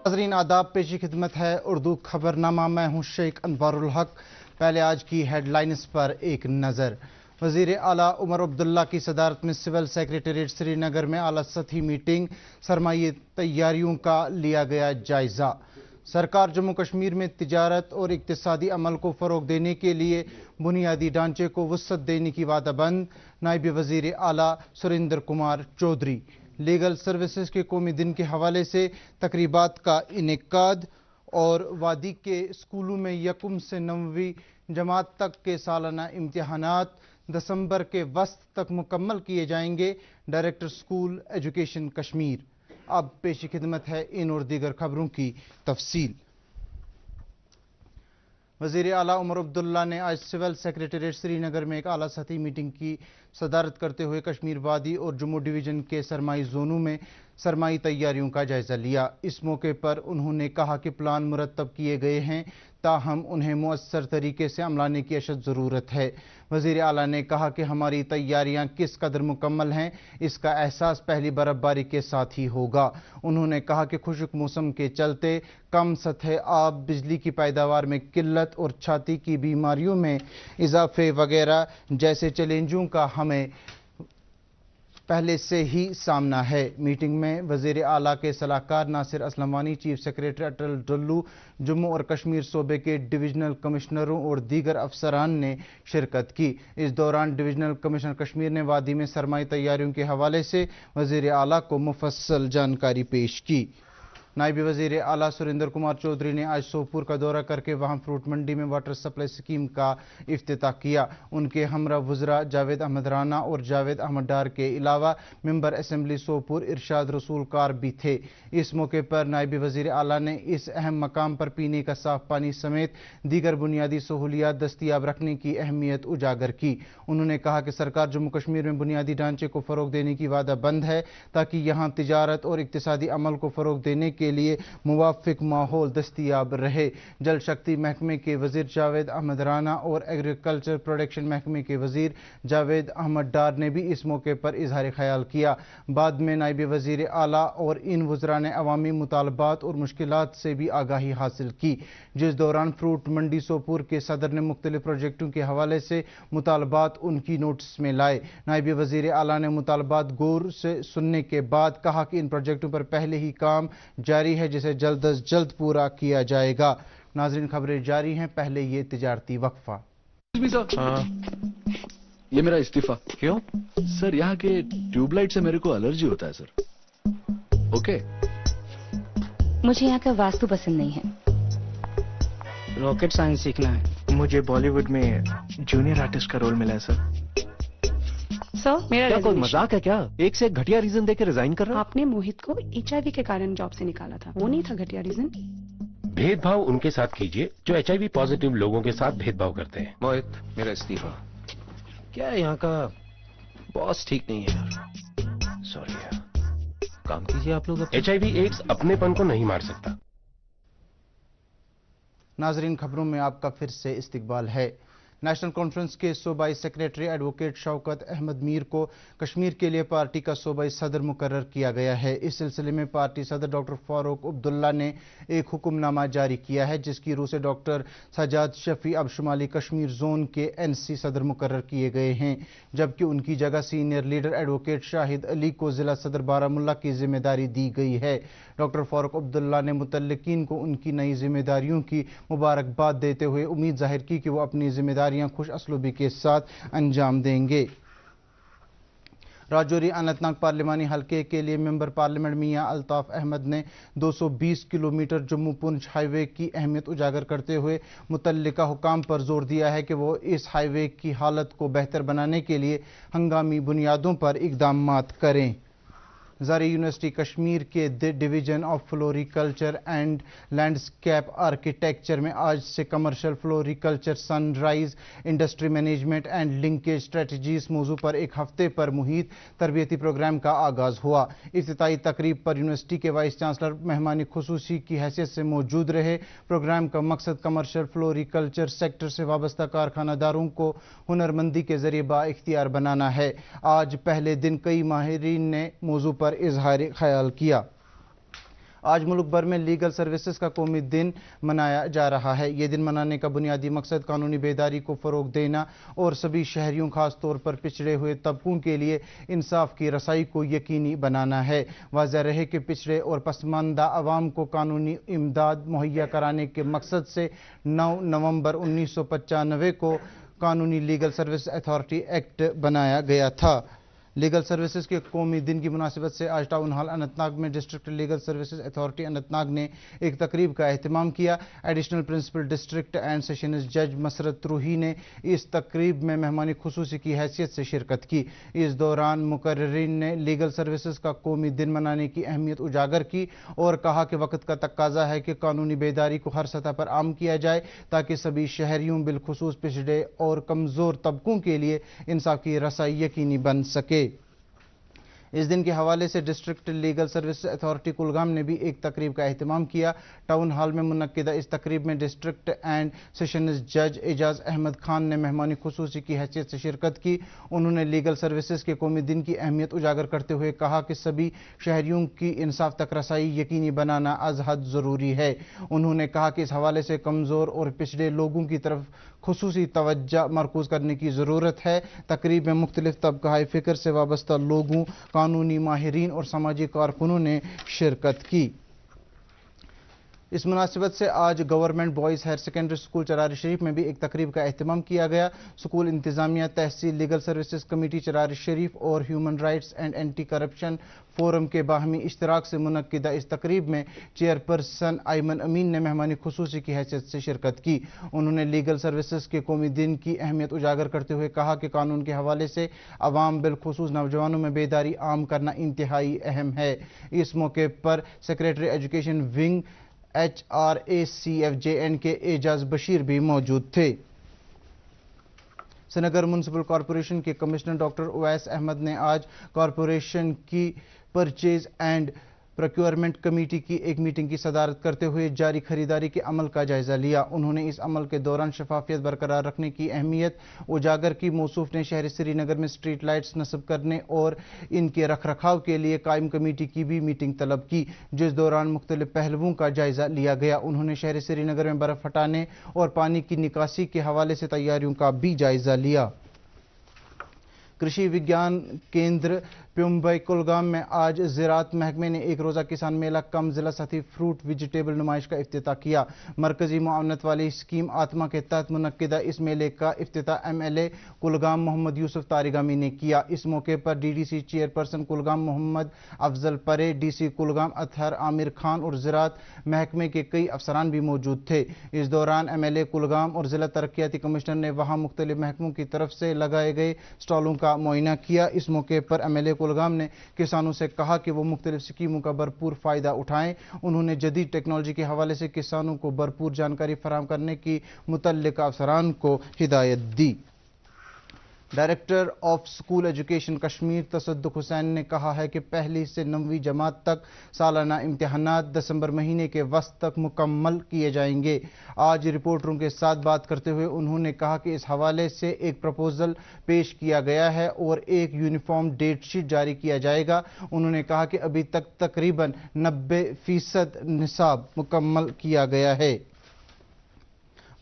नाज़रीन आदाब, पेशी खिदमत है उर्दू खबरनामा। मैं हूँ शेख अनवारुल हक। पहले आज की हेडलाइंस पर एक नज़र। वज़ीर आला उमर अब्दुल्ला की सदारत में सिविल सेक्रेटेरिएट श्रीनगर में आला सतही मीटिंग, सरमाई तैयारियों का लिया गया जायजा। सरकार जम्मू कश्मीर में तिजारत और इक्तिसादी अमल को फ़रोग देने के लिए बुनियादी ढांचे को वुसअत देने की वादाबंद। नायब वज़ीर आला सुरेंद्र कुमार चौधरी। लीगल सर्विसेज के कौमी दिन के हवाले से तकरीबात का इनेकाद और वादी के स्कूलों में 1 से 9वीं जमात तक के सालाना इम्तिहानात दिसंबर के वस्त तक मुकम्मल किए जाएंगे। Director school education Kashmir. अब पेशी खिदमत है इन और दीगर खबरों की तफसील। वज़ीर आला उमर अब्दुल्ला ने आज सिविल सेक्रेटेरिएट श्रीनगर में एक आला सतही मीटिंग की सदारत करते हुए कश्मीर वादी और जम्मू डिवीज़न के सरमाई जोनों में सरमाई तैयारियों का जायजा लिया। इस मौके पर उन्होंने कहा कि प्लान मुरतब किए गए हैं, ताहम उन्हें मुअस्सर तरीके से अमलाने की अशद ज़रूरत है। वज़ीर आला ने कहा कि हमारी तैयारियां किस कदर मुकम्मल हैं, इसका एहसास पहली बर्फबारी के साथ ही होगा। उन्होंने कहा कि खुश्क मौसम के चलते कम सतह आब, बिजली की पैदावार में किल्लत और छाती की बीमारियों में इजाफे वगैरह जैसे चैलेंजों का हमें पहले से ही सामना है। मीटिंग में वज़ीर आला के सलाहकार नासिर असलमानी, चीफ सेक्रेटरी अटल डल्लू, जम्मू और कश्मीर सूबे के डिविजनल कमिश्नरों और दीगर अफसरान ने शिरकत की। इस दौरान डिविजनल कमिश्नर कश्मीर ने वादी में सरमाई तैयारियों के हवाले से वज़ीर आला को मुफस्सल जानकारी पेश की। नायब वज़ीर आला सुरेंद्र कुमार चौधरी ने आज सोपुर का दौरा करके वहां फ्रूट मंडी में वाटर सप्लाई स्कीम का इफ्तिताह किया। उनके हमरा वज़रा जावेद अहमद राना और जावेद अहमद डार के अलावा मेंबर असेंबली सोपुर इरशाद रसूल कार भी थे। इस मौके पर नायब वज़ीर आला ने इस अहम मकाम पर पीने का साफ पानी समेत दीगर बुनियादी सहूलियात दस्तियाब रखने की अहमियत उजागर की। उन्होंने कहा कि सरकार जम्मू कश्मीर में बुनियादी ढांचे को फ़रोग देने की वादाबंद है ताकि यहाँ तिजारत और इक्तिसादी अमल को फ़रोग देने के लिए मुवाफिक माहौल दस्तियाब रहे। जल शक्ति महकमे के वजीर जावेद अहमद राना और एग्रीकल्चर प्रोडक्शन महकमे के वजीर जावेद अहमद डार ने भी इस मौके पर इजहार ख्याल किया। बाद में नायब वजीर आला और इन वज़रा ने अवामी मुतालबात और मुश्किलात से भी आगाही हासिल की, जिस दौरान फ्रूट मंडी सोपुर के सदर ने मुख्तलिफ प्रोजेक्टों के हवाले से मुतालबात उनकी नोटिस में लाए। नायब वजीर आला ने मुतालबात गौर से सुनने के बाद कहा कि इन प्रोजेक्टों पर पहले ही काम जारी है, जिसे जल्द अज जल्द पूरा किया जाएगा। नाज़रीन, खबरें जारी हैं, पहले ये तिजारती वक्फा। ये मेरा इस्तीफा। क्यों सर? यहाँ के ट्यूबलाइट से मेरे को एलर्जी होता है सर। ओके। मुझे यहाँ का वास्तु पसंद नहीं है। रॉकेट साइंस सीखना है। मुझे बॉलीवुड में जूनियर आर्टिस्ट का रोल मिला है सर। मेरा क्या कोई मजाक है क्या? एक से एक घटिया रीजन देके रिजाइन कर रहा? आपने मोहित को HIV के कारण जॉब से निकाला था, वो नहीं था घटिया रीजन? भेदभाव उनके साथ कीजिए जो HIV पॉजिटिव लोगों के साथ भेदभाव करते हैं। मोहित, मेरा इस्तीफा। क्या यहाँ का बॉस ठीक नहीं है यार। सॉरी यार, काम कीजिए आप लोग। HIV एड्स अपनेपन को नहीं मार सकता। नाजरीन, खबरों में आपका फिर से इस्तकबाल है। नेशनल कॉन्फ्रेंस के सूबाई सेक्रेटरी एडवोकेट शौकत अहमद मीर को कश्मीर के लिए पार्टी का सूबाई सदर मुकर्रर किया गया है। इस सिलसिले में पार्टी सदर डॉक्टर फारूक अब्दुल्ला ने एक हुक्मनामा जारी किया है, जिसकी रूह से डॉक्टर सजाद शफी अब शुमाली कश्मीर जोन के NC सदर मुकर्रर किए गए हैं, जबकि उनकी जगह senior leader advocate Shahid Ali को जिला सदर बारामुल्ला की जिम्मेदारी दी गई है। डॉक्टर फारूक अब्दुल्ला ने मुतल्लिकीन को उनकी नई जिम्मेदारियों की मुबारकबाद देते हुए उम्मीद जाहिर की कि वो अपनी जिम्मेदारियां खुश असलूबी के साथ अंजाम देंगे। राजौरी अनंतनाग पार्लिमानी हलके के लिए मेंबर पार्लियामेंट मियां अल्ताफ अहमद ने 220 किलोमीटर जम्मू पुंछ हाईवे की अहमियत उजागर करते हुए मुतल्लिका हुकाम पर जोर दिया है कि वो इस हाईवे की हालत को बेहतर बनाने के लिए हंगामी बुनियादों पर इकदामात करें। ज़ारी यूनिवर्सिटी कश्मीर के division of floriculture and landscape architecture में आज से commercial floriculture sunrise industry management and linkage strategies मौजू पर एक हफ्ते पर मुहित तरबियती प्रोग्राम का आगाज हुआ। इफ्तिताई तकरीब पर यूनिवर्सिटी के वाइस चांसलर मेहमानी खुसूसी की हैसियत से मौजूद रहे। प्रोग्राम का मकसद कमर्शियल फ्लोरिकल्चर सेक्टर से वाबस्ता कारखानादारों को हुनरमंदी के जरिए बाइख्तियार बनाना है। आज पहले दिन कई माहिरीन ने मौजू पर इजहार ख्याल किया। آج ملک بھر میں لیگل سروسز کا قومی دن منایا جا رہا ہے۔ یہ دن منانے کا بنیادی مقصد قانونی بیداری کو فروغ دینا اور سبھی شہریوں خاص طور پر پچھڑے ہوئے طبقوں کے لیے انصاف کی رسائی کو یقینی بنانا ہے۔ واضح رہے کہ پچھڑے اور پسماندہ عوام کو قانونی امداد مہیا کرانے کے مقصد سے 9 نومبر 1995 کو قانونی لیگل سروس اتھارٹی ایکٹ بنایا گیا تھا۔ لیگل سروسز کے قومی دن کی مناسبت سے آج ٹاؤن ہال اننت ناگ میں district legal services authority Anantnag نے ایک تقریب کا اہتمام کیا۔ Additional principal district and sessions جج مسرت روحی نے اس تقریب میں مہمان خصوصی کی حیثیت سے شرکت کی۔ اس دوران مقررین نے لیگل سروسز کا قومی دن منانے کی اہمیت اجاگر کی اور کہا کہ وقت کا تقاضا ہے کہ قانونی بیداری کو ہر سطح پر عام کیا جائے تاکہ سبھی شہریوں بالخصوص پچھڑے اور کمزور طبقوں کے لیے انصاف کی رسائی یقینی بن سکے۔ اس دن کے حوالے سے district legal service authority Kulgam نے بھی ایک تقریب کا اہتمام کیا۔ ٹاؤن ہال میں منعقدہ اس تقریب میں ڈسٹرکٹ اینڈ سیشنز جج اعجاز احمد خان نے مہمان خصوصی کی حیثیت سے شرکت کی۔ انہوں نے لیگل سروسز کے قومی دن کی اہمیت اجاگر کرتے ہوئے کہا کہ سبھی شہریوں کی انصاف تک رسائی یقینی بنانا از حد ضروری ہے۔ انہوں نے کہا کہ اس حوالے سے کمزور اور پچھڑے لوگوں کی طرف خصوصی توجہ مرکوز کرنے کی ضرورت ہے۔ تقریب میں مختلف طبقہ فکر سے وابستہ لوگوں، قانونی ماہرین اور سماجی کارکنوں نے شرکت کی۔ اس مناسبت سے آج government boys higher secondary school Charar Sharif میں بھی ایک تقریب کا اہتمام کیا گیا۔ اسکول انتظامیہ، تحصیل، legal services committee Charari Sharif اور human rights and anti corruption forum کے باہمی اشتراک سے منعقدہ اس تقریب میں چیئرپرسن ایمن امین نے مہمان خصوصی کی حیثیت سے شرکت کی۔ انہوں نے لیگل سروسز کے قومی دن کی اہمیت اجاگر کرتے ہوئے کہا کہ قانون کے حوالے سے عوام بالخصوص نوجوانوں میں بیداری عام کرنا انتہائی اہم ہے۔ اس موقع پر سیکریٹری ایجوکیشن ونگ HRACF کے اعجاز بشیر بھی موجود تھے۔ سری نگر میونسپل کارپوریشن کے کمشنر ڈاکٹر اویس احمد نے آج کارپوریشن کی پرچیز اینڈ پروکیورمنٹ کمیٹی کی ایک میٹنگ کی صدارت کرتے ہوئے جاری خریداری کے عمل کا جائزہ لیا۔ انہوں نے اس عمل کے دوران شفافیت برقرار رکھنے کی اہمیت اجاگر کی۔ موصوف نے شہر سری نگر میں اسٹریٹ لائٹس نصب کرنے اور ان کے رکھ رکھاؤ کے لیے قائم کمیٹی کی بھی میٹنگ طلب کی، جس دوران مختلف پہلوؤں کا جائزہ لیا گیا۔ انہوں نے شہر سری نگر میں برف ہٹانے اور پانی کی نکاسی کے حوالے سے تیاریوں کا بھی جائزہ لیا۔ کرشی وگیان کیندر پیمبئی کلگام میں آج زراعت محکمے نے ایک روزہ کسان میلہ کم ضلع سطحی فروٹ ویجیٹیبل نمائش کا افتتاح کیا۔ مرکزی معاونت والی اسکیم آتما کے تحت منعقدہ اس میلے کا افتتاح MLA کلگام محمد یوسف تارگامی نے کیا۔ اس موقع پر DDC چیئرپرسن کلگام محمد افضل پرے، DC کلگام اطہر عامر خان اور زراعت محکمے کے کئی افسران بھی موجود تھے۔ اس دوران MLA کلگام اور ضلع ترقیاتی کمشنر نے وہاں مختلف محکموں کی طرف سے لگائے گئے سٹالوں کا معائنہ کیا۔ اس موقع پر MLA کلگام نے کسانوں سے کہا کہ وہ مختلف اسکیموں کا بھرپور فائدہ اٹھائیں۔ انہوں نے جدید ٹیکنالوجی کے حوالے سے کسانوں کو بھرپور جانکاری فراہم کرنے کی متعلقہ افسران کو ہدایت دی۔ Director of school education Kashmir Tasaduq Hussain نے کہا ہے کہ پہلی سے 9ویں جماعت تک سالانہ امتحانات دسمبر مہینے کے وسط تک مکمل کیے جائیں گے۔ آج رپورٹروں کے ساتھ بات کرتے ہوئے انہوں نے کہا کہ اس حوالے سے ایک پروپوزل پیش کیا گیا ہے اور ایک یونیفارم ڈیٹ شیٹ جاری کیا جائے گا۔ انہوں نے کہا کہ ابھی تک تقریباً 90% نصاب مکمل کیا گیا ہے۔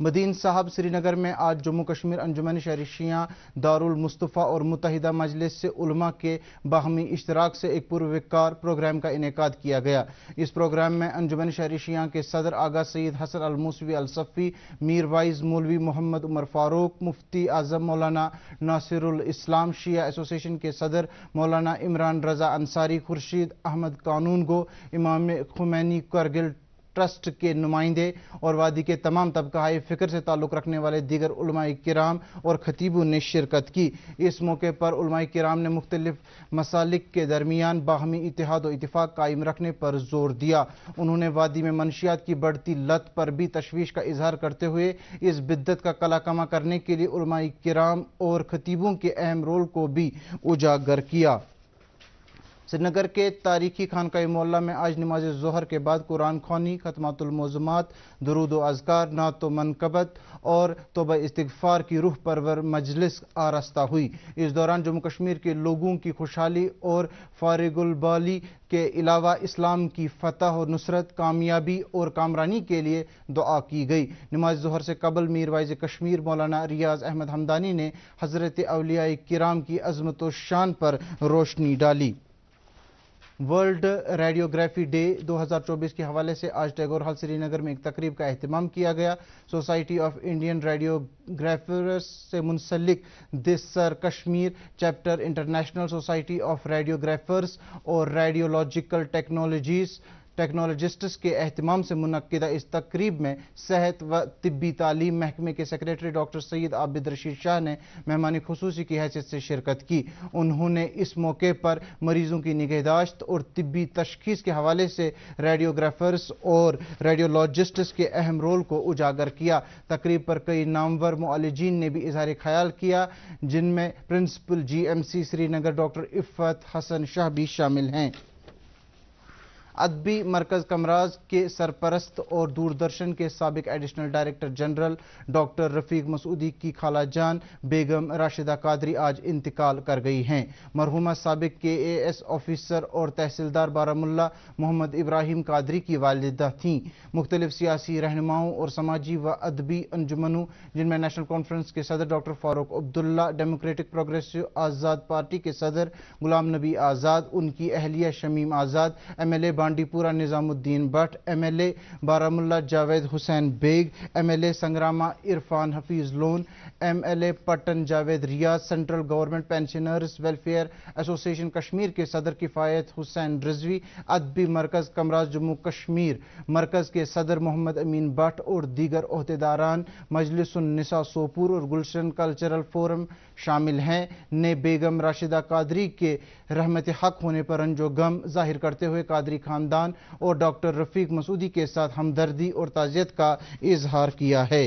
مدین صاحب سری نگر میں آج جموں کشمیر انجمن شہرشیاں دارالمصطفیٰ اور متحدہ مجلس سے علماء کے باہمی اشتراک سے ایک پروکار پروگرام کا انعقاد کیا گیا۔ اس پروگرام میں انجمن شہرشیاں کے صدر آغا سید حسن الموسوی الصفی، میر وائز مولوی محمد عمر فاروق، مفتی اعظم مولانا ناصر الاسلام، شیعہ ایسوسی ایشن کے صدر مولانا عمران رضا انصاری، خورشید احمد قانون گو، امام خمینی کرگل ٹرسٹ کے نمائندے اور وادی کے تمام طبقہ فکر سے تعلق رکھنے والے دیگر علماء کرام اور خطیبوں نے شرکت کی۔ اس موقع پر علماء کرام نے مختلف مسالک کے درمیان باہمی اتحاد و اتفاق قائم رکھنے پر زور دیا۔ انہوں نے وادی میں منشیات کی بڑھتی لت پر بھی تشویش کا اظہار کرتے ہوئے اس بدعت کا کلا کما کرنے کے لیے علماء کرام اور خطیبوں کے اہم رول کو بھی اجاگر کیا۔ श्रीनगर के तारीखी खानकाई मोहल्ला में आज नमाज ज़ोहर के बाद कुरान ख़वानी, खतमातुल मौज़ूमात, दुरूद व अज़कार, नात व मनक़बत और तौबा इस्तिग़फ़ार की रूह परवर मजलिस आरास्ता हुई। इस दौरान जम्मू कश्मीर के लोगों की खुशहाली और फारिगुल बाली के अलावा इस्लाम की फतह और नुसरत, कामयाबी और कामरानी के लिए दुआ की गई। नमाज ज़ोहर से कबल मीर वाइज़ कश्मीर मौलाना रियाज़ अहमद हमदानी ने हज़रत औलिया किराम की अज़मत व शान पर रोशनी डाली। वर्ल्ड रेडियोग्राफी डे 2024 के हवाले से आज टैगोर हॉल श्रीनगर में एक तकरीब का एहतमाम किया गया। सोसाइटी ऑफ इंडियन रेडियोग्राफर्स से मुंसलिक दिस सर Kashmir chapter, international society of radiographers और रेडियोलॉजिकल टेक्नोलॉजिस्ट्स के एहतमाम से मुनक्किदा इस तकरीब में सेहत व तिब्बी तालीम महकमे के सेक्रेटरी डॉक्टर सैयद आबिद रशीद शाह ने मेहमानी खुसूसी की हैसियत से शिरकत की। उन्होंने इस मौके पर मरीजों की निगहदाश्त और तिब्बी तशखीस के हवाले से रेडियोग्राफर्स और रेडियोलॉजिस्ट्स के अहम रोल को उजागर किया। तकरीब पर कई नामवर मुआलिजीन ने भी इजहार ख्याल किया, जिनमें principal GMC Srinagar doctor Iffat Hassan Shah भी शामिल हैं। अदबी मरकज़ कमराज के सरपरस्त और दूरदर्शन के साबिक एडिशनल डायरेक्टर जनरल डॉक्टर रफ़ीक मसूदी की खाला जान बेगम राशिदा कादरी आज इंतकाल कर गई हैं। मरहुमा साबिक KAS ऑफिसर और तहसीलदार बारामुल्ला मोहम्मद इब्राहिम कादरी की वालिदा थीं। मुख्तलिफ सियासी रहनुमाओं और समाजी व अदबी अंजुमनों, जिनमें नेशनल कॉन्फ्रेंस के सदर doctor Farooq Abdullah, democratic progressive Azad party के सदर गुलाम नबी आज़ाद, उनकी अहलिया Shamim Azad, MLA Bandipora Nizamuddin Bhat, MLA Baramulla Javed Hussain Baig, MLA Sangrama Irfan Hafeez Lone, MLA Pattan Javed Riyaz, central government pensioners welfare association Kashmir के सदर किफ़ायत हुसैन रिजवी, अदबी मरकज़ कमराज जम्मू कश्मीर मरकज़ के सदर मोहम्मद अमीन भट्ट और दीगर ओहदेदारान मजलिसुन निसा सोपुर और गुलशन कल्चरल फोरम शामिल हैं, ने बेगम राशिदा कादरी के रहमत हक होने पर रंजो गम जाहिर करते हुए कादरी खानदान और डॉक्टर रफ़ीक मसूदी के साथ हमदर्दी और ताज़ियत का इजहार किया है।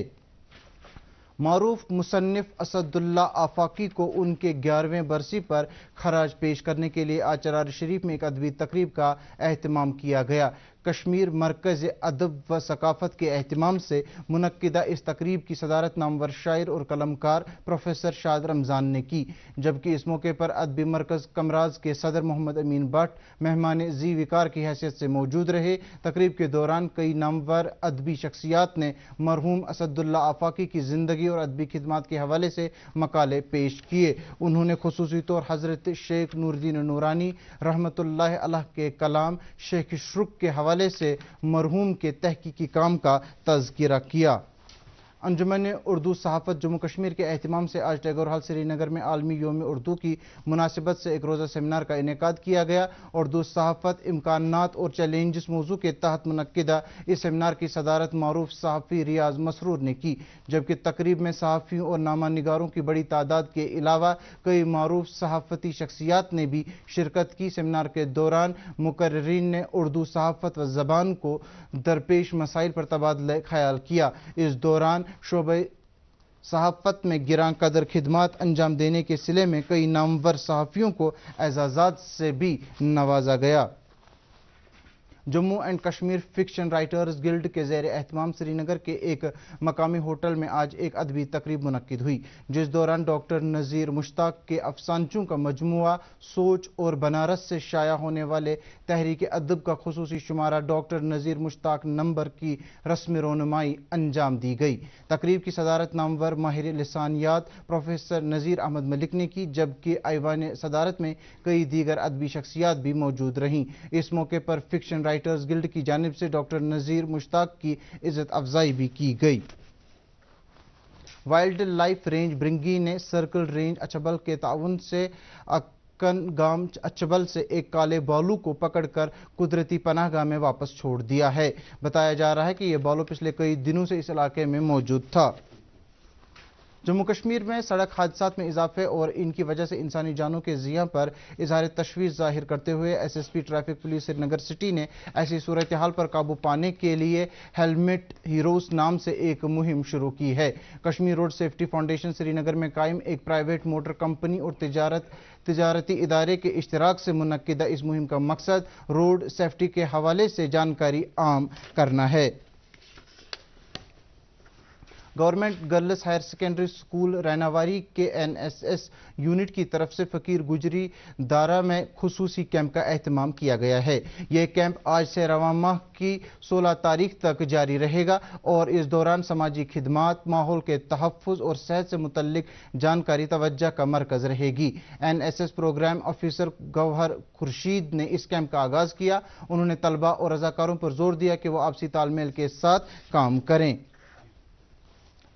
मारूफ मुसन्निफ असदुल्ला आफाकी को उनके 11वें बरसी पर खराज पेश करने के लिए आज चरार शरीफ में एक अदबी तकरीब का एहतमाम किया गया। कश्मीर मरकज़ अदब व सकाफ़त के एहतमाम से मुनक्किदा इस तकरीब की सदारत नामवर शायर और कलमकार प्रोफेसर शाद रमज़ान ने की, जबकि इस मौके पर अदबी मरकज़ कमराज के सदर मोहम्मद अमीन भट्ट मेहमान ज़ी विकार की हैसियत से मौजूद रहे। तकरीब के दौरान कई नामवर अदबी शख्सियात ने मरहूम असदुल्ला आफाकी की ज़िंदगी और अदबी खिदमात के हवाले से मकाले पेश किए। उन्होंने खुसूसी तौर हज़रत शेख नूरुद्दीन नूरानी रहमतुल्लाह अलैह के कलाम शेख शुरुक के हवाले से मरहूम के तहकीकी काम का तज़किरा किया। अंजुमन उर्दू सहाफ़त जम्मू कश्मीर के एहतमाम से आज टैगोर हॉल श्रीनगर में आलमी योम उर्दू की मुनासिबत से एक रोज़ा सेमिनार का इनेकाद किया गया। उर्दू सहाफ़त इम्कानात और चैलेंजेस मौजू के तहत मुनक्किदा इस सेमिनार की सदारत मारूफ सहाफ़ी रियाज मसरूर ने की, जबकि तकरीब में सहाफ़ियों और नामा निगारों की बड़ी तादाद के अलावा कई मारूफ सहाफ़ती शख्सियात ने भी शिरकत की। सेमिनार के दौरान मुकर्रिरीन ने उर्दू सहाफ़त व ज़बान को दरपेश मसाइल पर तबादला ख्याल किया। इस दौरान शोबे सहाफ़त में गिरां कदर खिदमात अंजाम देने के सिले में कई नामवर सहाफ़ियों को एजाज़ात से भी नवाजा गया। Jammu and Kashmir fiction writers guild के ज़ेर एहतमाम श्रीनगर के एक मकामी होटल में आज एक अदबी तकरीब मुनक्किद हुई, जिस दौरान डॉक्टर नज़ीर मुश्ताक के अफसानचों का मजमुआ सोच और बनारस से शाया होने वाले तहरीक अदब का खुसूसी शुमारा डॉक्टर नज़ीर मुश्ताक नंबर की रस्म रोनुमाई अंजाम दी गई। तकरीब की सदारत नामवर माहिर लिसानियात प्रोफेसर नज़ीर अहमद मलिक ने की, जबकि ऐवान सदारत में कई दीगर अदबी शख्सियात भी मौजूद रहीं। इस मौके पर फिक्शन राइटर्स गिल्ड की जानिब से डॉक्टर नज़ीर मुश्ताक की इज्जत अफजाई भी की गई। वाइल्ड लाइफ रेंज ब्रिंगी ने सर्कल रेंज अचबल के ताउन से अक्कन गाम अचबल से एक काले बालू को पकड़कर कुदरती पनाहगाह में वापस छोड़ दिया है। बताया जा रहा है कि यह बालू पिछले कई दिनों से इस इलाके में मौजूद था। जम्मू कश्मीर में सड़क हादसात में इजाफे और इनकी वजह से इंसानी जानों के ज़िया पर इजहार तशवीश जाहिर करते हुए SSP traffic police Srinagar city ने ऐसी सूरत हाल पर काबू पाने के लिए हेलमेट हीरोज नाम से एक मुहिम शुरू की है। Kashmir road safety foundation Srinagar में कायम एक प्राइवेट मोटर कंपनी और तिजारती इदारे के इश्तिराक से मुनक्किदा इस मुहिम का मकसद रोड सेफ्टी के हवाले से जानकारी आम करना है। Government girls higher secondary school Rainawari के एनएसएस यूनिट की तरफ से फकीर गुजरी दारा में खुसूसी कैंप का एहतमाम किया गया है। यह कैंप आज से रवां माह की 16 तारीख तक जारी रहेगा और इस दौरान समाजी खिदमात, माहौल के तहफ़्फ़ुज़ और सेहत से मुतल्लिक जानकारी तवज्जो का मरकज़ रहेगी। NSS programme officer Gowhar Khursheed ने इस कैंप का आगाज़ किया। उन्होंने तलबा और रज़ाकारों पर जोर दिया कि वो आपसी तालमेल के साथ काम करें।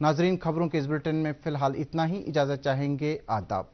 नाजरीन, खबरों के इस बुलेटिन में फिलहाल इतना ही। इजाज़त चाहेंगे। आदाब।